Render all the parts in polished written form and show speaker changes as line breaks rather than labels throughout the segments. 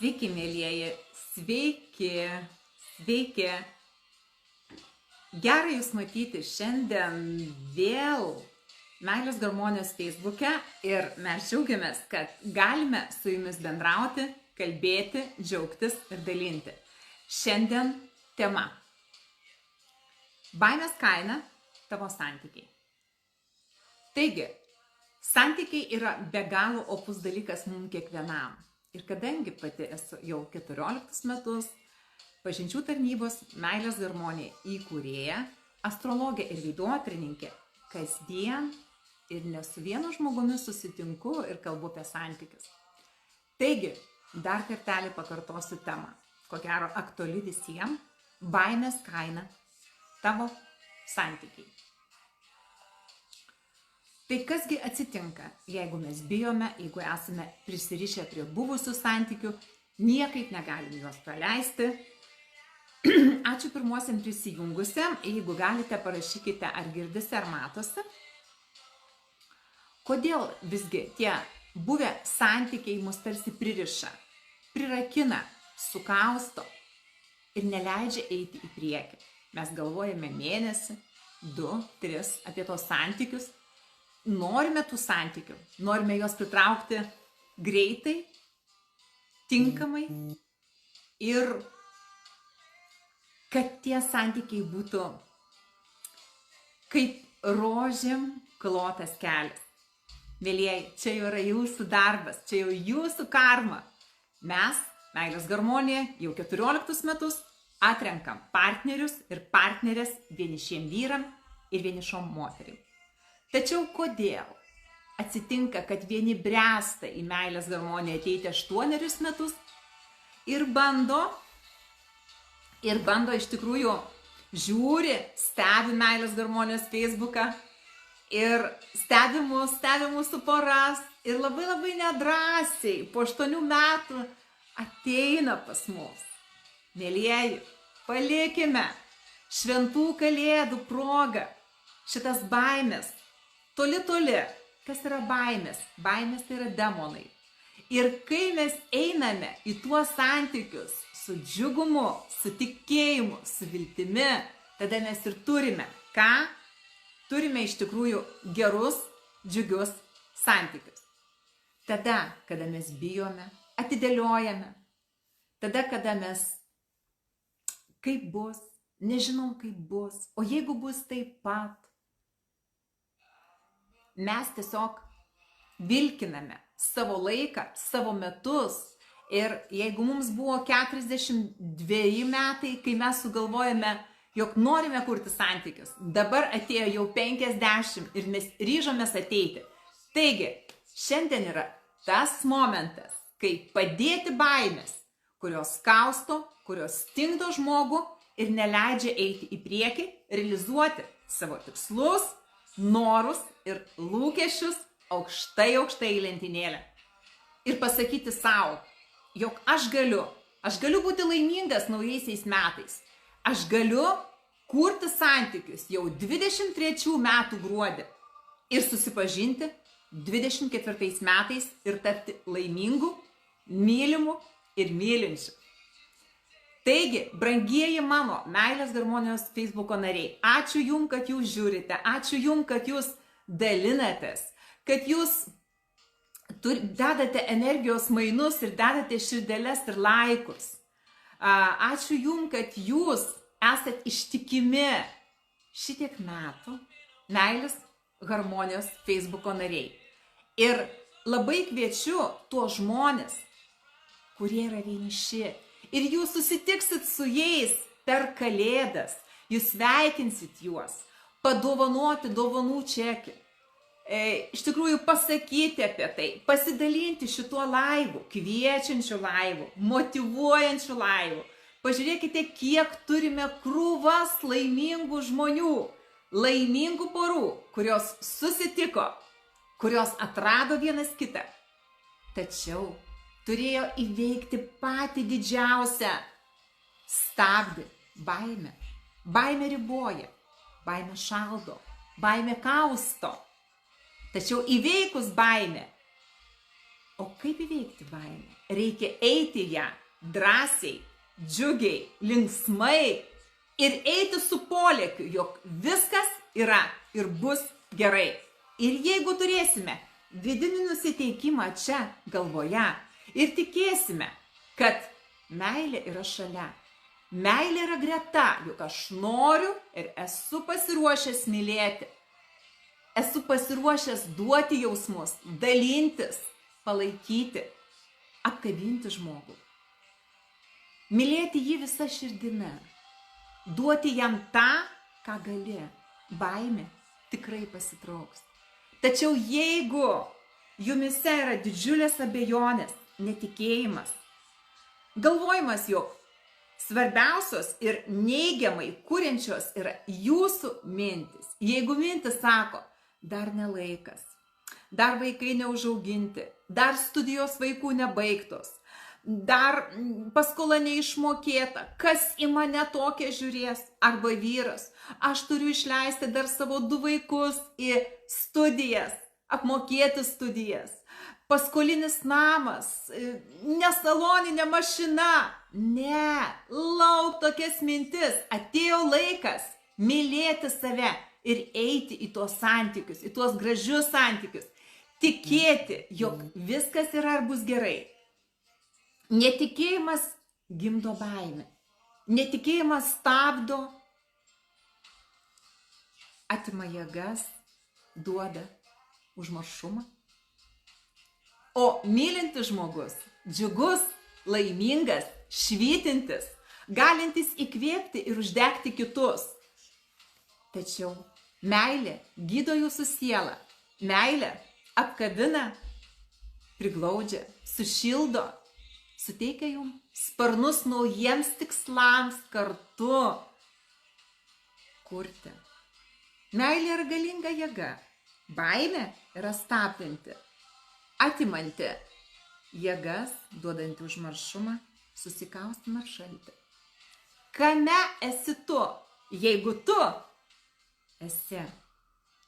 Sveiki, mėlyjeji, sveiki. Gera Jūs matyti šiandien vėl Meilės Garmonijos Facebook'e ir mes džiaugiamės, kad galime su Jumis bendrauti, kalbėti, džiaugtis ir dalinti. Šiandien tema: baimės kaina – tavo santykiai. Taigi, santykiai yra be galo opus dalykas mums kiekvienam. Ir kadangi pati esu jau 14 metus pažinčių tarnybos Meilės Garmonija įkūrėja, astrologė ir veidotrininkė, kasdien ir ne su vienu žmogumi susitinku ir kalbu apie santykius. Taigi, dar kartelį pakartosiu temą, ko gero aktuali visiems: baimės kaina – tavo santykiai. Tai kasgi atsitinka, jeigu mes bijome, jeigu esame prisirišę prie buvusių santykių, niekaip negalim juos praleisti. Ačiū pirmuosiam prisijungusiam, jeigu galite parašykite, ar girdisi, ar matosi. Kodėl visgi tie buvę santykiai mus tarsi pririša, prirakina, sukausto ir neleidžia eiti į priekį. Mes galvojame mėnesį, 2, 3 apie tos santykius. Norime tų santykių, norime juos pritraukti greitai, tinkamai ir kad tie santykiai būtų kaip rožėm klotas kelias. Mėlyjeji, čia jau yra jūsų darbas, čia jau jūsų karma. Mes, Meilės Garmonija, jau 14 metus atrenkam partnerius ir partnerės vienišiem vyram ir vienišom moterim. Tačiau kodėl atsitinka, kad vieni bręsta į Meilės Garmoniją ateiti 8 metus ir bando iš tikrųjų žiūri, stebi Meilės Garmonijos Facebooką ir stebi mūsų poras ir labai nedrąsiai po 8 metų ateina pas mus. Mėlyjeji, palikime šventų kalėdų progą šitas baimės toli. Kas yra baimės? Baimės tai yra demonai. Ir kai mes einame į tuos santykius su džiugumu, su tikėjimu, su viltimi, tada mes ir turime. Ką? Turime iš tikrųjų gerus, džiugius santykius. Tada, kada mes bijome, atidėliojame. Tada, kada mes kaip bus, nežinom kaip bus, o jeigu bus taip pat, mes tiesiog vilkiname savo laiką, savo metus. Ir jeigu mums buvo 42 metai, kai mes sugalvojame, jog norime kurti santykius, dabar atėjo jau 50 ir mes ryžomės ateiti. Taigi, šiandien yra tas momentas, kai padėti baimės, kurios kausto, kurios stingdo žmogų ir neleidžia eiti į priekį, realizuoti savo tikslus, norus ir lūkesčius aukštai į lentynėlę. Ir pasakyti savo, jog aš galiu būti laimingas naujaisiais metais. Aš galiu kurti santykius jau 23 metų gruodį ir susipažinti 24 metais ir tapti laimingu, mylimu ir mylinčiu. Taigi, brangieji mano Meilės Garmonijos Facebooko nariai, ačiū Jums, kad Jūs žiūrite, ačiū Jums, kad Jūs dalinatės, kad Jūs dedate energijos mainus ir dedate širdeles ir laikus. Ačiū Jums, kad Jūs esat ištikimi šitiek metų Meilės Garmonijos Facebooko nariai. Ir labai kviečiu tuos žmonės, kurie yra vieniši. Ir jūs susitiksit su jais per kalėdas, jūs sveikinsit juos, padovanoti dovanų čekį, iš tikrųjų pasakyti apie tai, pasidalinti šituo laivu, kviečiančiu laivu, motyvuojančiu laivu. Pažiūrėkite, kiek turime krūvas laimingų žmonių, laimingų porų, kurios susitiko, kurios atrado vienas kitą. Tačiau turėjo įveikti patį didžiausią stabdį – baimę. Baimė riboja, baimė šaldo, baimė kausto. Tačiau įveikus baimę, O kaip įveikti baimę? Reikia eiti ją drąsiai, džiugiai, linksmai ir eiti su polėkiu, jog viskas yra ir bus gerai. Ir jeigu turėsime vidinį nusiteikimą čia galvoje ir tikėsime, kad meilė yra šalia, meilė yra greta, juk aš noriu ir esu pasiruošęs mylėti, esu pasiruošęs duoti jausmus, dalintis, palaikyti, apkabinti žmogų, mylėti jį visą širdimi, duoti jam tą, ką gali, baimė tikrai pasitrauks. Tačiau jeigu jumise yra didžiulės abejonės, netikėjimas, galvojimas, jog svarbiausios ir neigiamai kuriančios yra jūsų mintis. Jeigu mintis sako, dar nelaikas, dar vaikai neužauginti, dar studijos vaikų nebaigtos, dar paskola neišmokėta, kas į mane tokia žiūrės, arba vyras, aš turiu išleisti dar savo 2 vaikus į studijas, apmokėti studijas, paskolinis namas, nesaloninė mašina. Ne, lauk tokias mintis, atėjo laikas mylėti save ir eiti į tuos santykius, į tuos gražius santykius, tikėti, jog viskas yra ir bus gerai. Netikėjimas gimdo baimę. Netikėjimas stabdo, atima jėgas, duoda užmaršumą. O mylintis žmogus, džiugus, laimingas, švytintis, galintis įkvėpti ir uždegti kitus. Tačiau meilė gydo jūsų sielą. Meilė apkabina, priglaudžia, sušildo, suteikia jums sparnus naujiems tikslams kartu kurti. Meilė yra galinga jėga. Baimė yra stabdanti, atimanti jėgas, duodanti užmaršumą, susikaustymą ir šaltį. Kame esi tu, jeigu tu esi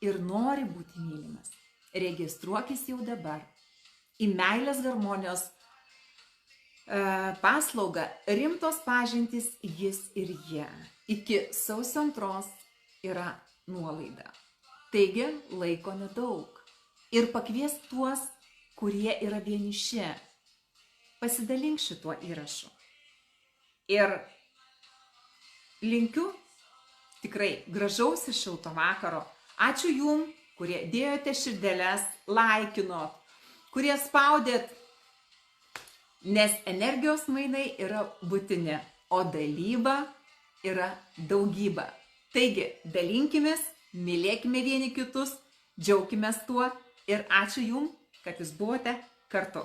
ir nori būti mylimas? Registruokis jau dabar į meilės harmonijos paslaugą rimtos pažintys jis ir jie. Iki sausio 2 yra nuolaida. Taigi laiko nedaug. Ir pakviesk tuos, kurie yra vieniši. Pasidalink šituo įrašu. Ir linkiu tikrai gražaus ir šilto vakaro. Ačiū jum, kurie dėjote širdeles, laikinot, kurie spaudėt, nes energijos mainai yra būtini, o dalyba yra daugybė. Taigi, dalinkimės, mylėkime vieni kitus, džiaukimės tuo ir ačiū jum, kad jūs buvote kartu.